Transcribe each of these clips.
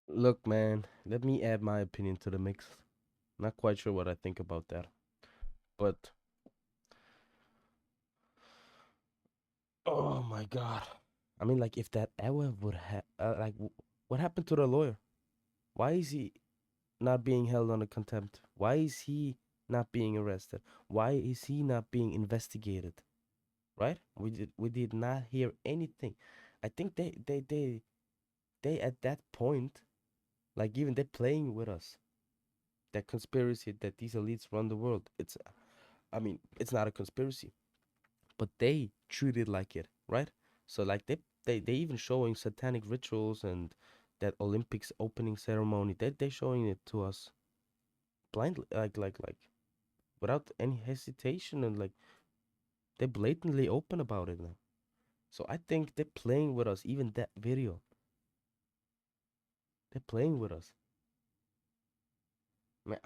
Look, man, let me add my opinion to the mix. Not quite sure what I think about that, but oh my god. I mean, like, if that ever would what happened to the lawyer? Why is he not being held under contempt? Why is he not being arrested? Why is he not being investigated? Right? We did not hear anything. I think they at that point, like, even they're playing with us. That conspiracy that these elites run the world. I mean, it's not a conspiracy, but they treat it like it, right? So like they even showing satanic rituals and that Olympics opening ceremony. They showing it to us blindly, like without any hesitation, and like they're blatantly open about it now. So I think they're playing with us. Even that video, they're playing with us. I mean,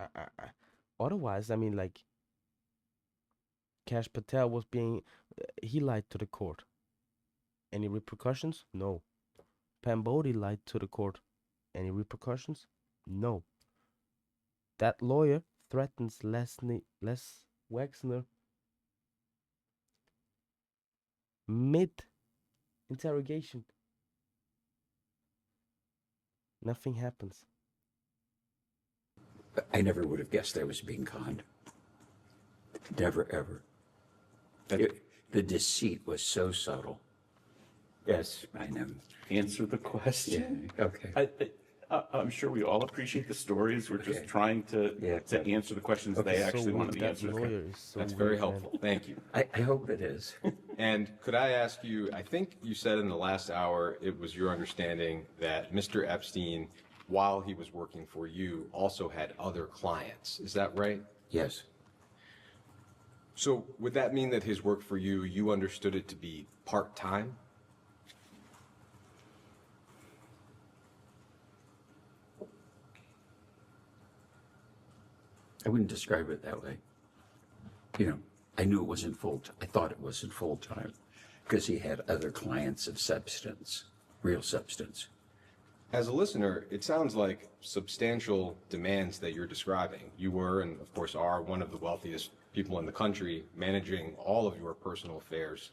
otherwise, I mean, like, Cash Patel was being, he lied to the court. Any repercussions? No. Pambodi lied to the court. Any repercussions? No. That lawyer threatens Les Wexner mid interrogation. Nothing happens. I never would have guessed I was being conned. Never, ever. The deceit was so subtle. Yes, I know. Answer the question. Yeah, okay. I'm sure we all appreciate the stories. We're just Okay. trying to Yeah. answer the questions Okay. they So actually wanted weird. the That answers. lawyer is so That's weird, very man. helpful. Thank you. I hope it is. And could I ask you, I think you said in the last hour, it was your understanding that Mr. Epstein, while he was working for you, also had other clients. Is that right? Yes. So would that mean that his work for you, you understood it to be part-time? I wouldn't describe it that way. You know, I knew it wasn't I thought it wasn't full time because he had other clients of substance, real substance. As a listener, it sounds like substantial demands that you're describing. You were, and of course are, one of the wealthiest people in the country, managing all of your personal affairs.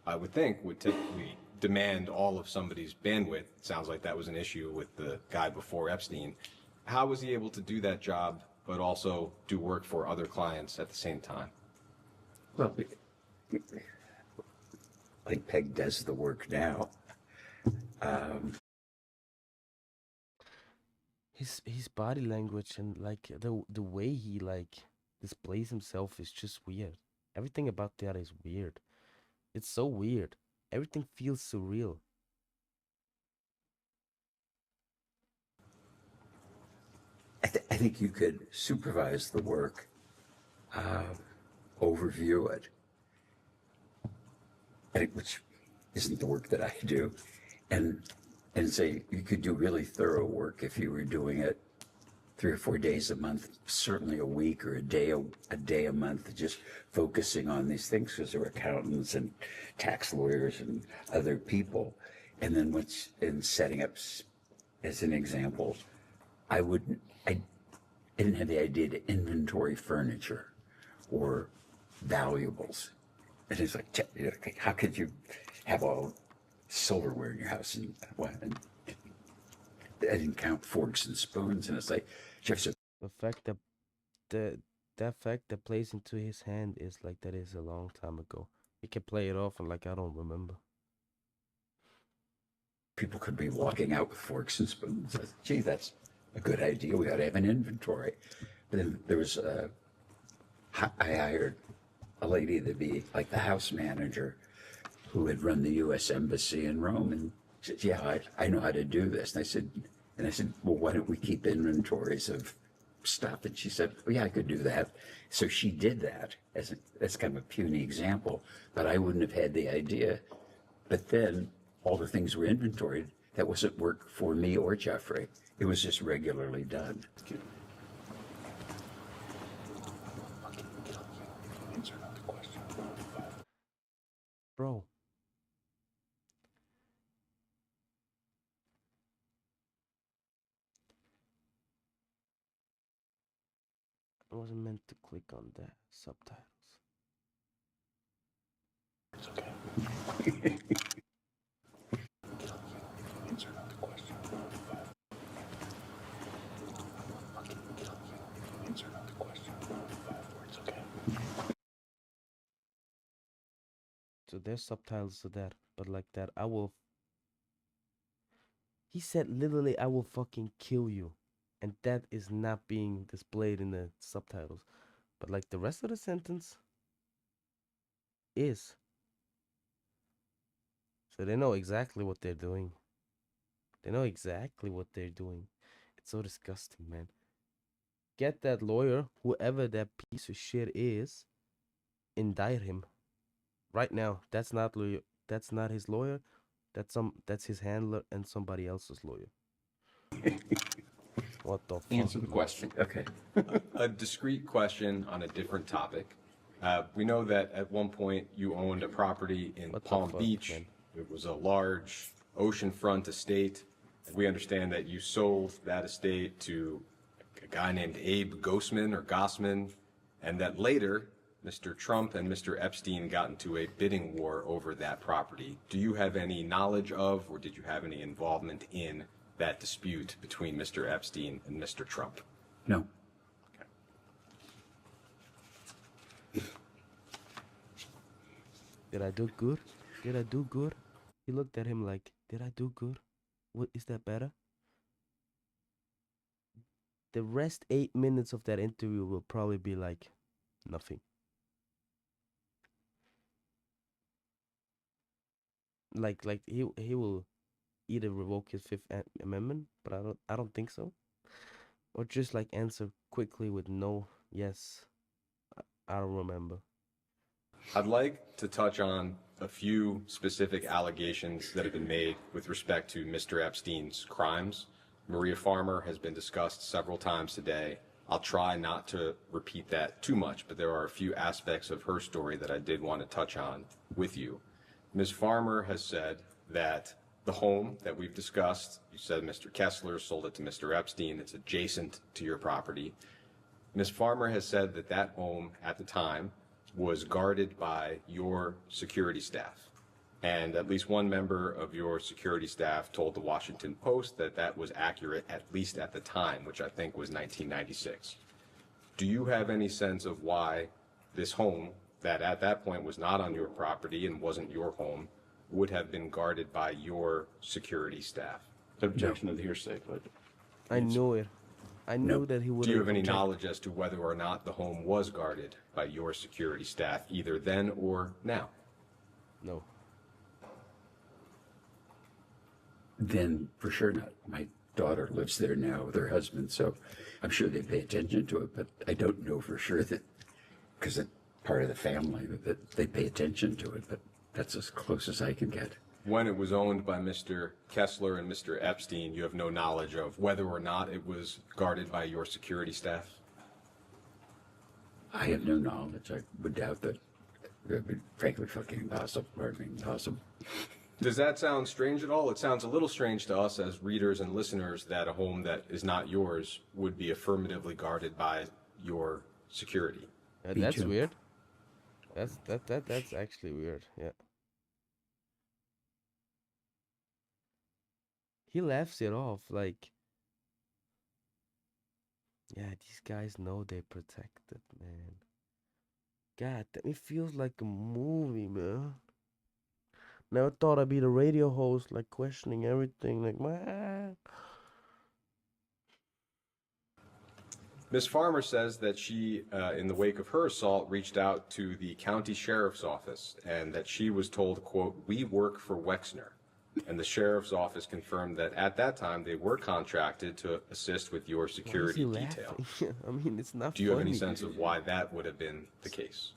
I would think would typically demand all of somebody's bandwidth. It sounds like that was an issue with the guy before Epstein. How was he able to do that job, but also do work for other clients at the same time? Well, like Peg does the work now. His body language and like the way he like displays himself is just weird. Everything about that is weird. It's so weird. Everything feels surreal. I think you could supervise the work, overview it, which isn't the work that I do, and say you could do really thorough work if you were doing it 3 or 4 days a month, certainly a week or a day a month, just focusing on these things because there are accountants and tax lawyers and other people. And then once in setting up, as an example, I wouldn't, I didn't have the idea to inventory furniture or valuables. And it's like, you know, how could you have all silverware in your house and what? And I didn't count forks and spoons. And it's like, Jeff said, The fact that the that fact that plays into his hand is like that is a long time ago. He can play it off and like I don't remember. people could be walking out with forks and spoons. I said, gee, that's a good idea. We ought to have an inventory. But then there was I hired a lady to be like the house manager who had run the U.S. Embassy in Rome, and she said, "Yeah, I know how to do this." And I said, "Well, why don't we keep inventories of stuff?" And she said, "Oh, yeah, I could do that." So she did that as kind of a puny example, but I wouldn't have had the idea. But then all the things were inventoried. That wasn't work for me or Jeffrey. It was just regularly done. Bro, I wasn't meant to click on the subtitles. It's okay. Answer another question. Answer another question. 5 words, okay? So there's subtitles to that, but like that, I will. He said literally, I will fucking kill you. And that is not being displayed in the subtitles. But like the rest of the sentence is. So they know exactly what they're doing. They know exactly what they're doing. It's so disgusting, man. Get that lawyer, whoever that piece of shit is, indict him. Right now. That's not lawyer. That's not his lawyer. That's his handler and somebody else's lawyer. What the fuck? Answer the question. Okay. A discrete question on a different topic. We know that at one point you owned a property in What the Palm fuck, Beach. man? It was a large oceanfront estate. We understand that you sold that estate to a guy named Abe Gossman, and that later Mr. Trump and Mr. Epstein got into a bidding war over that property. Do you have any knowledge of, or did you have any involvement in that dispute between Mr. Epstein and Mr. Trump? No. Did I do good? Did I do good? He looked at him like, did I do good? What is that better? The rest 8 minutes of that interview will probably be like nothing. Like he will either revoke his Fifth Amendment, but I don't think so, or just like answer quickly with no, yes, I don't remember. I'd like to touch on a few specific allegations that have been made with respect to Mr. Epstein's crimes. Maria Farmer has been discussed several times today. I'll try not to repeat that too much, but there are a few aspects of her story that I did want to touch on with you. Ms. Farmer has said that the home that we've discussed, you said Mr. Kessler sold it to Mr. Epstein, it's adjacent to your property. Ms. Farmer has said that that home at the time was guarded by your security staff. And at least one member of your security staff told the Washington Post that that was accurate, at least at the time, which I think was 1996. Do you have any sense of why this home, that at that point was not on your property and wasn't your home, would have been guarded by your security staff? Objection to the hearsay, but I knew it. I knew that he would. Do you have any knowledge as to whether or not the home was guarded by your security staff, either then or now? No. Then for sure not. My daughter lives there now with her husband, so I'm sure they pay attention to it, but I don't know for sure that, because it's part of the family, that they pay attention to it, but that's as close as I can get. When it was owned by Mr. Kessler and Mr. Epstein, you have no knowledge of whether or not it was guarded by your security staff? I have no knowledge. I would doubt that. It would be frankly fucking impossible. Impossible. Does that sound strange at all? It sounds a little strange to us as readers and listeners that a home that is not yours would be affirmatively guarded by your security. That's too. weird. That's actually weird. Yeah. He laughs it off like, yeah, these guys know they're protected, man. God, it feels like a movie, man. Never thought I'd be the radio host, like questioning everything, like, man. Ms. Farmer says that she, in the wake of her assault, reached out to the county sheriff's office and that she was told, quote, "We work for Wexner." And the sheriff's office confirmed that at that time they were contracted to assist with your Why is security he detail. laughing? I mean, it's not Do you have funny. any sense of why that would have been the case?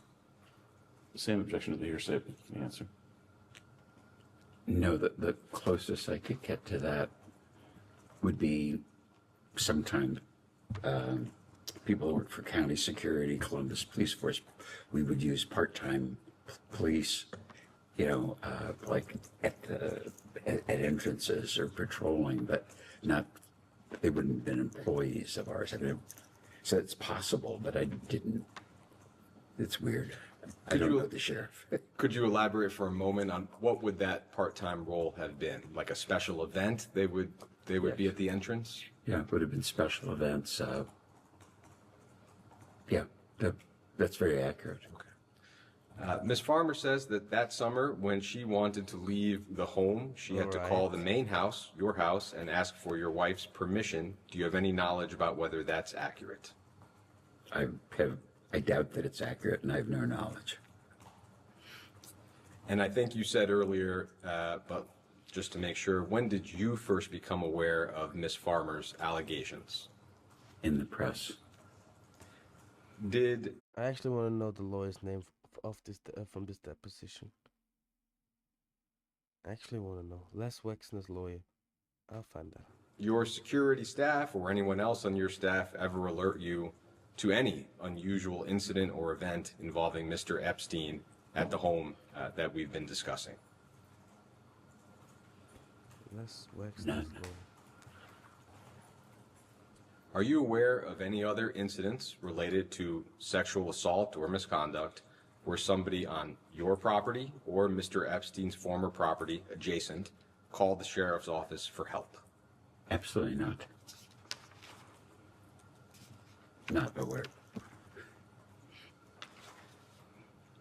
same objection to the hearsay, but the answer. No, the closest I could get to that would be sometime people who work for county security, Columbus Police Force. We would use part-time police, like at entrances or patrolling, but not. They wouldn't have been employees of ours. I mean, So it's possible, but I didn't. It's weird. I Could don't you- know the sheriff. Could you elaborate for a moment on what would that part-time role have been? Like a special event? They would be at the entrance? Yeah, it would have been special events. Yeah, that's very accurate. Ms. Farmer says that that summer, when she wanted to leave the home, she had to Right. call the main house, your house, and ask for your wife's permission. Do you have any knowledge about whether that's accurate? I doubt that it's accurate, and I have no knowledge. And I think you said earlier, but just to make sure, when did you first become aware of Ms. Farmer's allegations? In the press, Did I actually want to know the lawyer's name of this from this deposition. I actually want to know Les Wexner's lawyer. I'll find out. your security staff or anyone else on your staff ever alert you to any unusual incident or event involving Mr. Epstein at the home that we've been discussing? Les Wexner's None. lawyer. Are you aware of any other incidents related to sexual assault or misconduct where somebody on your property or Mr. Epstein's former property adjacent called the sheriff's office for help? absolutely not. Not aware.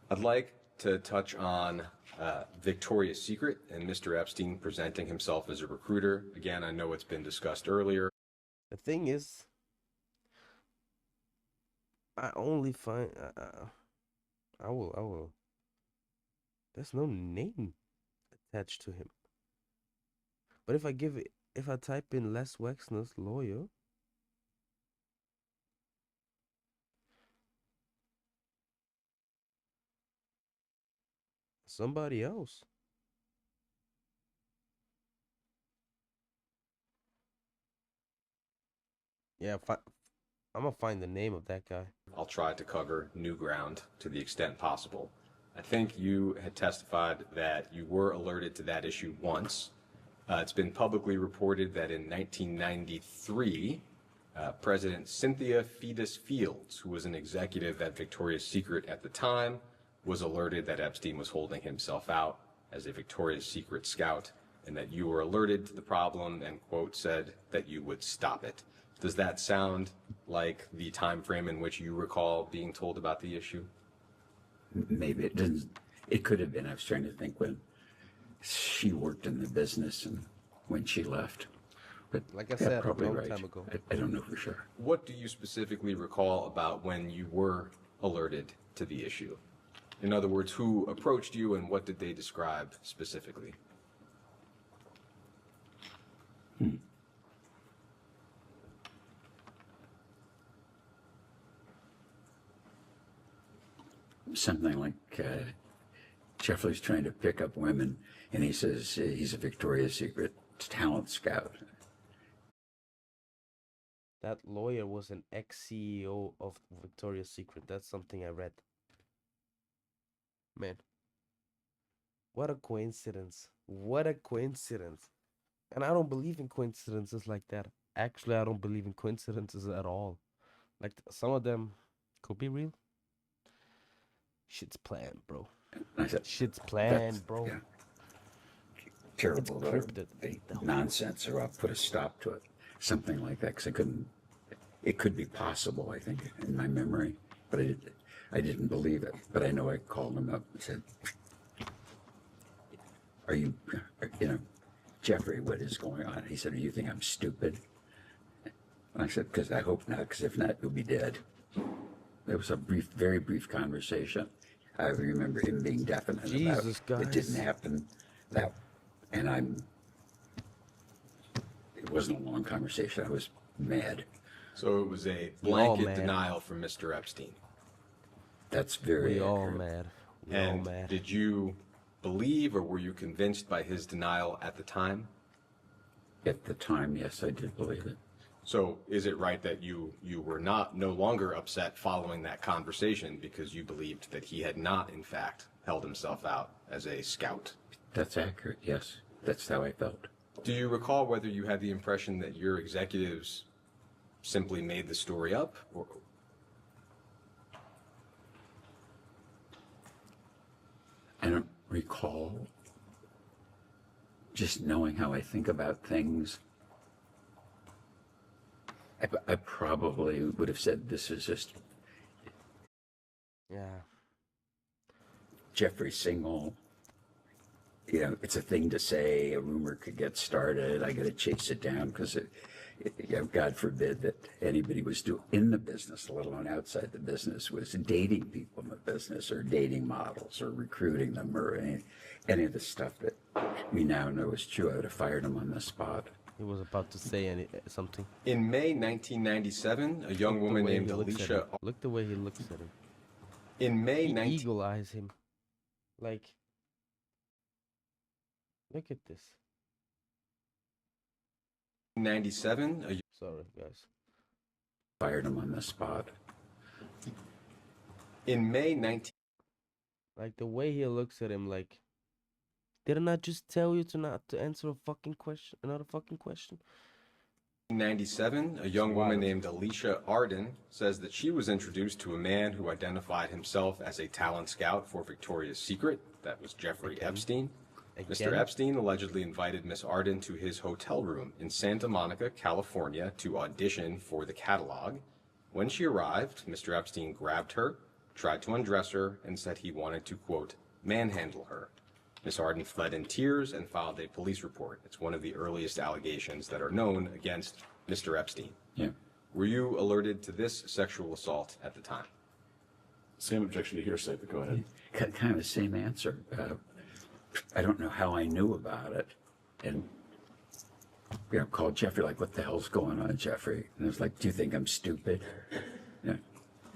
I'd like to touch on Victoria's Secret and Mr. Epstein presenting himself as a recruiter. Again, I know it's been discussed earlier. The thing is, I only find I will. There's no name attached to him. But if I type in Les Wexner's lawyer, somebody else. Yeah, I'm gonna find the name of that guy. I'll try to cover new ground to the extent possible. I think you had testified that you were alerted to that issue once. It's been publicly reported that in 1993, President Cynthia Fetus Fields, who was an executive at Victoria's Secret at the time, was alerted that Epstein was holding himself out as a Victoria's Secret scout, and that you were alerted to the problem and, quote, said that you would stop it. Does that sound like the time frame in which you recall being told about the issue? Maybe it didn't. It could have been. I was trying to think when she worked in the business and when she left. But Like I yeah, said, a probably long right. time ago. I don't know for sure. What do you specifically recall about when you were alerted to the issue? In other words, who approached you and what did they describe specifically? Something like Jeffrey's trying to pick up women, and he says he's a Victoria's Secret talent scout. That lawyer was an ex-CEO of Victoria's Secret. That's something I read. Man, what a coincidence. What a coincidence. And I don't believe in coincidences like that. Actually, I don't believe in coincidences at all. Like some of them could be real. Shit's planned, bro. I said, Shit's "That's- planned, bro. yeah. Terrible scripted. nonsense, or I'll put a stop to it. Something like that, because I couldn't. It could be possible, I think, in my memory, but I didn't believe it. But I know I called him up and said, "Are you, Jeffrey, what is going on?" He said, "Do you think I'm stupid?" And I said, "Because I hope not, because if not, you'll be dead." It was a brief, very brief conversation. I remember him being definite Jesus, about it didn't guys. happen. It wasn't a long conversation. I was mad. So it was a We all blanket mad. denial from Mr. Epstein. That's very We all accurate. mad. We all And mad. did you believe or were you convinced by his denial at the time? At the time, yes, I did believe it. So is it right that you were no longer upset following that conversation because you believed that he had not, in fact, held himself out as a scout? That's accurate, yes. That's how I felt. Do you recall whether you had the impression that your executives simply made the story up? Or, I don't recall just knowing how I think about things. I probably would have said this is just Yeah. Jeffrey Singal. You know, it's a thing to say. A rumor could get started. I got to chase it down because you know, God forbid that anybody was doing in the business, let alone outside the business, was dating people in the business or dating models or recruiting them or any of the stuff that we now know is true. I would have fired him on the spot. He was about to say something. in May 1997, a young Look the woman way he named looks at Alicia. him. Look the way he looks at him. In May He 19. eagle eyes him. Like, look at this. 97, a Sorry, guys. Fired him on the spot. In May 19. Like the way he looks at him, like, didn't I just tell you to not to answer a fucking question, another fucking question? 1997, a young woman wild. named Alicia Arden says that she was introduced to a man who identified himself as a talent scout for Victoria's Secret. That was Jeffrey Epstein. Mr. Again? Epstein allegedly invited Miss Arden to his hotel room in Santa Monica, California, to audition for the catalog. When she arrived, Mr. Epstein grabbed her, tried to undress her, and said he wanted to, quote, manhandle her. Miss Arden fled in tears and filed a police report. It's one of the earliest allegations that are known against Mr. Epstein. Yeah. Were you alerted to this sexual assault at the time? Same objection to hearsay, but go ahead. Kind of the same answer. I don't know how I knew about it. And, you know, called Jeffrey, like, what the hell's going on, Jeffrey? And I was like, do you think I'm stupid? You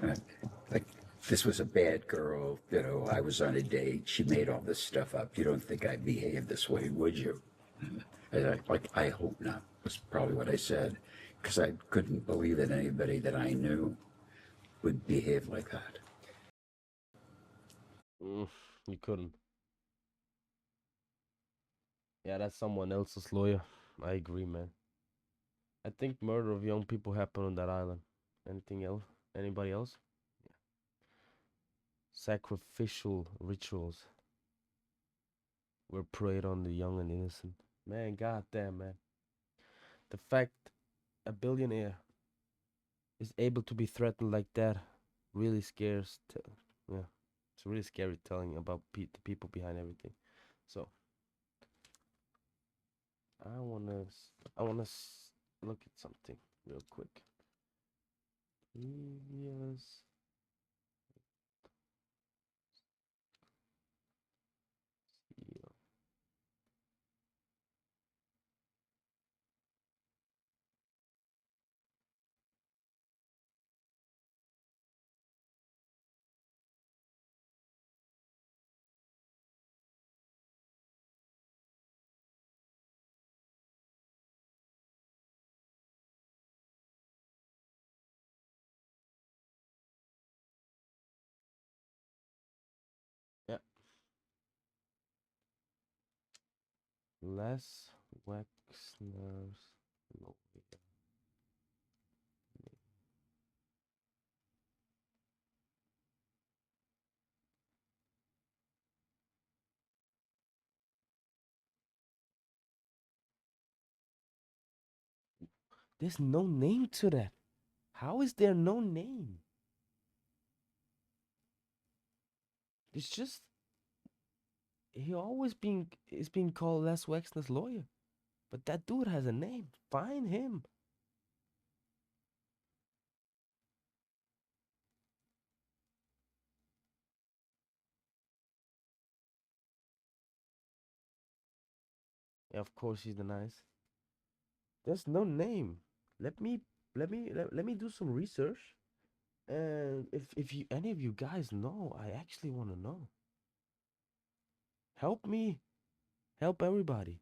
know, like, this was a bad girl. You know, I was on a date. She made all this stuff up. You don't think I'd behave this way, would you? And I hope not, was probably what I said. Because I couldn't believe that anybody that I knew would behave like that. You couldn't. Yeah, that's someone else's lawyer. I agree, man. I think murder of young people happened on that island. Anything else? Anybody else? Yeah. Sacrificial rituals were preyed on the young and innocent. Man, goddamn, man. The fact a billionaire is able to be threatened like that really scares. Yeah, it's really scary telling about the people behind everything. So I wanna look at something real quick. Previous. Yeah. Yeah. Les Wexner's lawyer. There's no name to that. How is there no name? It's just he always being called Les Wexner's lawyer, but that dude has a name. Find him. Yeah, of course he denies. There's no name. Let me do some research. And if you any of you guys know, I actually want to know. Help me. Help everybody.